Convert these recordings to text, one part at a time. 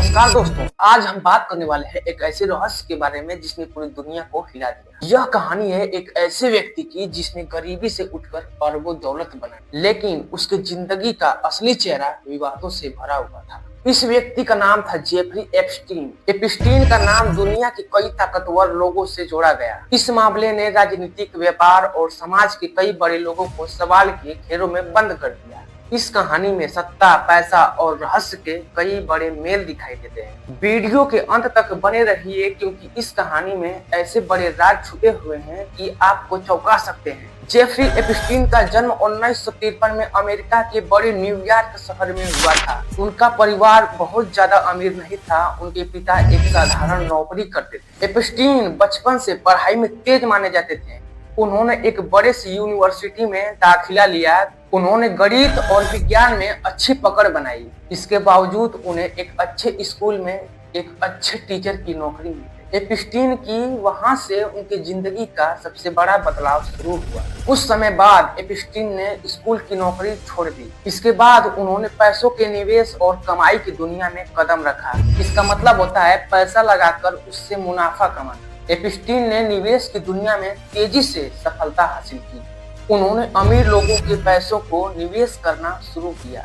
नमस्कार दोस्तों, आज हम बात करने वाले हैं एक ऐसे रहस्य के बारे में जिसने पूरी दुनिया को हिला दिया। यह कहानी है एक ऐसे व्यक्ति की जिसने गरीबी से उठकर अरबों दौलत बनाई, लेकिन उसकी जिंदगी का असली चेहरा विवादों से भरा हुआ था। इस व्यक्ति का नाम था जेफरी एप्स्टीन। एप्स्टीन का नाम दुनिया के कई ताकतवर लोगों से जोड़ा गया। इस मामले ने राजनीतिक, व्यापार और समाज के कई बड़े लोगों को सवाल के घेरों में बंद कर दिया। इस कहानी में सत्ता, पैसा और रहस्य के कई बड़े मेल दिखाई देते हैं। वीडियो के अंत तक बने रहिए क्योंकि इस कहानी में ऐसे बड़े राज छुपे हुए हैं कि आपको चौंका सकते हैं। जेफरी एप्स्टीन का जन्म 1953 में अमेरिका के बड़े न्यूयॉर्क शहर में हुआ था। उनका परिवार बहुत ज्यादा अमीर नहीं था। उनके पिता एक साधारण नौकरी करते थे। एप्स्टीन बचपन से पढ़ाई में तेज माने जाते थे। उन्होंने एक बड़े सी यूनिवर्सिटी में दाखिला लिया। उन्होंने गणित और विज्ञान में अच्छी पकड़ बनाई। इसके बावजूद उन्हें एक अच्छे स्कूल में एक अच्छे टीचर की नौकरी मिली। एप्स्टीन की वहां से उनकी जिंदगी का सबसे बड़ा बदलाव शुरू हुआ। कुछ समय बाद एप्स्टीन ने स्कूल की नौकरी छोड़ दी। इसके बाद उन्होंने पैसों के निवेश और कमाई की दुनिया में कदम रखा। इसका मतलब होता है पैसा लगाकर उससे मुनाफा कमाना। एप्स्टीन ने निवेश की दुनिया में तेजी से सफलता हासिल की। उन्होंने अमीर लोगों के पैसों को निवेश करना शुरू किया।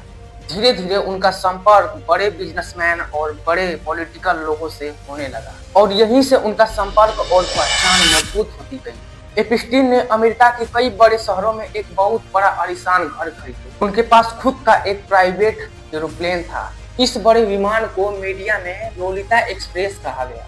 धीरे धीरे उनका संपर्क बड़े बिजनेसमैन और बड़े पॉलिटिकल लोगों से होने लगा और यहीं से उनका संपर्क और पहचान मजबूत होती गई। एप्स्टीन ने अमेरिका के कई बड़े शहरों में एक बहुत बड़ा आलीशान घर खरीदा। उनके पास खुद का एक प्राइवेट एरोप्लेन था। इस बड़े विमान को मीडिया में लोलिता एक्सप्रेस कहा गया।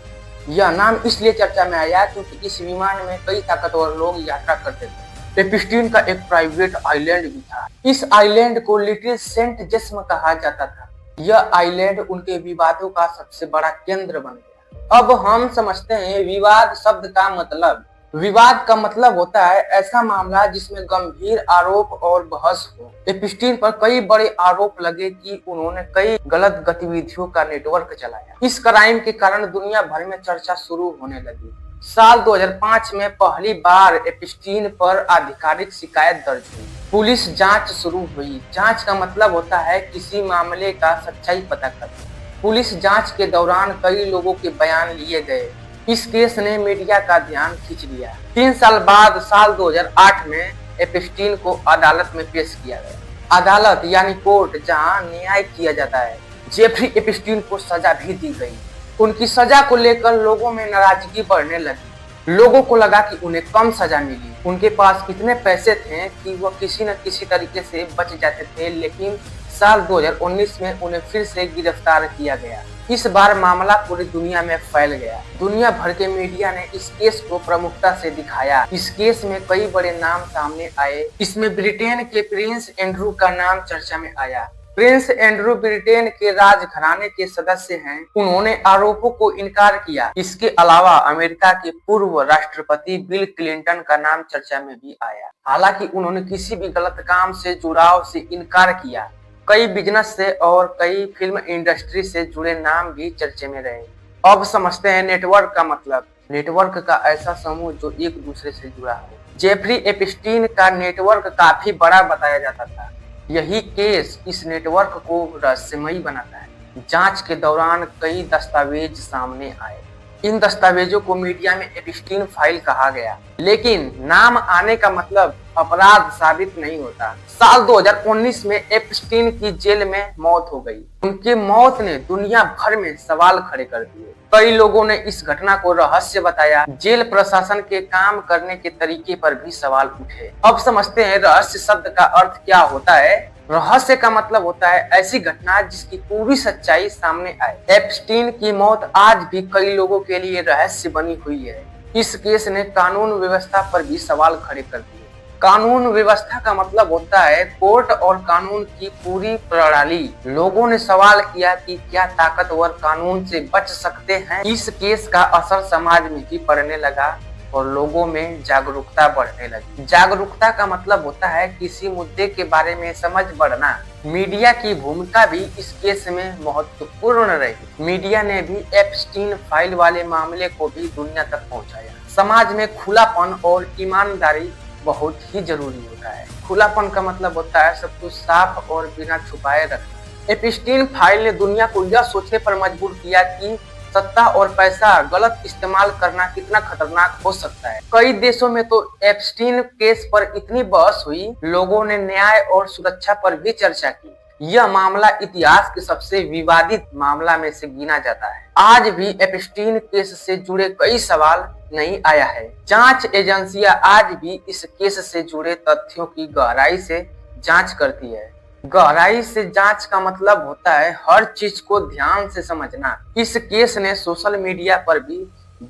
यह नाम इसलिए चर्चा में आया क्योंकि इस विमान में कई ताकतवर लोग यात्रा करते थे। एप्स्टीन का एक प्राइवेट आइलैंड भी था। इस आइलैंड को लिटिल सेंट जेम्स कहा जाता था। यह आइलैंड उनके विवादों का सबसे बड़ा केंद्र बन गया। अब हम समझते हैं विवाद शब्द का मतलब। विवाद का मतलब होता है ऐसा मामला जिसमें गंभीर आरोप और बहस हो। एप्स्टीन पर कई बड़े आरोप लगे कि उन्होंने कई गलत गतिविधियों का नेटवर्क चलाया। इस क्राइम के कारण दुनिया भर में चर्चा शुरू होने लगी। साल 2005 में पहली बार एप्स्टीन पर आधिकारिक शिकायत दर्ज हुई। पुलिस जांच शुरू हुई। जांच का मतलब होता है किसी मामले का सच्चाई पता करना। पुलिस जांच के दौरान कई लोगों के बयान लिए गए। इस केस ने मीडिया का ध्यान खींच लिया। 3 साल बाद साल 2008 में एप्स्टीन को अदालत में पेश किया गया। अदालत यानी कोर्ट जहां न्याय किया जाता है। जेफरी एप्स्टीन को सजा भी दी गई। उनकी सजा को लेकर लोगों में नाराजगी बढ़ने लगी। लोगों को लगा कि उन्हें कम सजा मिली। उनके पास इतने पैसे थे कि वह किसी न किसी तरीके से बच जाते थे, लेकिन साल 2019 में उन्हें फिर से गिरफ्तार किया गया। इस बार मामला पूरी दुनिया में फैल गया। दुनिया भर के मीडिया ने इस केस को प्रमुखता से दिखाया। इस केस में कई बड़े नाम सामने आए। इसमें ब्रिटेन के प्रिंस एंड्रू का नाम चर्चा में आया। प्रिंस एंड्रू ब्रिटेन के राजघराने के सदस्य हैं। उन्होंने आरोपों को इनकार किया। इसके अलावा अमेरिका के पूर्व राष्ट्रपति बिल क्लिंटन का नाम चर्चा में भी आया। हालांकि उन्होंने किसी भी गलत काम से जुड़ाव से इनकार किया। कई बिजनेस से और कई फिल्म इंडस्ट्री से जुड़े नाम भी चर्चे में रहे। अब समझते हैं नेटवर्क का मतलब। नेटवर्क का ऐसा समूह जो एक दूसरे से जुड़ा हो। जेफरी एप्स्टीन का नेटवर्क काफी बड़ा बताया जाता था। यही केस इस नेटवर्क को रहस्यमयी बनाता है। जांच के दौरान कई दस्तावेज सामने आए। इन दस्तावेजों को मीडिया में एप्स्टीन फाइल कहा गया, लेकिन नाम आने का मतलब अपराध साबित नहीं होता। साल 2019 में एप्स्टीन की जेल में मौत हो गई। उनकी मौत ने दुनिया भर में सवाल खड़े कर दिए। कई लोगों ने इस घटना को रहस्य बताया। जेल प्रशासन के काम करने के तरीके पर भी सवाल उठे। अब समझते हैं रहस्य शब्द का अर्थ क्या होता है। रहस्य का मतलब होता है ऐसी घटना जिसकी पूरी सच्चाई सामने आए। एप्स्टीन की मौत आज भी कई लोगों के लिए रहस्य बनी हुई है। इस केस ने कानून व्यवस्था पर भी सवाल खड़े कर दिए। कानून व्यवस्था का मतलब होता है कोर्ट और कानून की पूरी प्रणाली। लोगों ने सवाल किया कि क्या ताकतवर कानून से बच सकते हैं। इस केस का असर समाज में भी पड़ने लगा और लोगों में जागरूकता बढ़ने लगी। जागरूकता का मतलब होता है किसी मुद्दे के बारे में समझ बढ़ना। मीडिया की भूमिका भी इस केस में महत्वपूर्ण रही। मीडिया ने भी एप्स्टीन फाइल वाले मामले को भी दुनिया तक पहुंचाया। समाज में खुलापन और ईमानदारी बहुत ही जरूरी होता है। खुलापन का मतलब होता है सब कुछ साफ और बिना छुपाए रखना। एपिस्टीन फाइल ने दुनिया को यह सोचने पर मजबूर किया कि सत्ता और पैसा गलत इस्तेमाल करना कितना खतरनाक हो सकता है। कई देशों में तो एप्स्टीन केस पर इतनी बहस हुई, लोगों ने न्याय और सुरक्षा पर भी चर्चा की। यह मामला इतिहास के सबसे विवादित मामला में से गिना जाता है। आज भी एप्स्टीन केस से जुड़े कई सवाल नहीं आया है। जांच एजेंसियां आज भी इस केस से जुड़े तथ्यों की गहराई से जांच करती है। गहराई से जांच का मतलब होता है हर चीज को ध्यान से समझना। इस केस ने सोशल मीडिया पर भी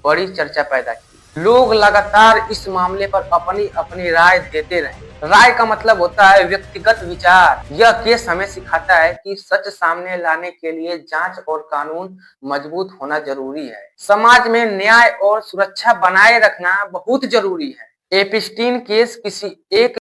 बड़ी चर्चा पैदा की। लोग लगातार इस मामले पर अपनी अपनी राय देते रहे। राय का मतलब होता है व्यक्तिगत विचार। यह केस हमें सिखाता है कि सच सामने लाने के लिए जांच और कानून मजबूत होना जरूरी है। समाज में न्याय और सुरक्षा बनाए रखना बहुत जरूरी है। एप्स्टीन केस किसी एक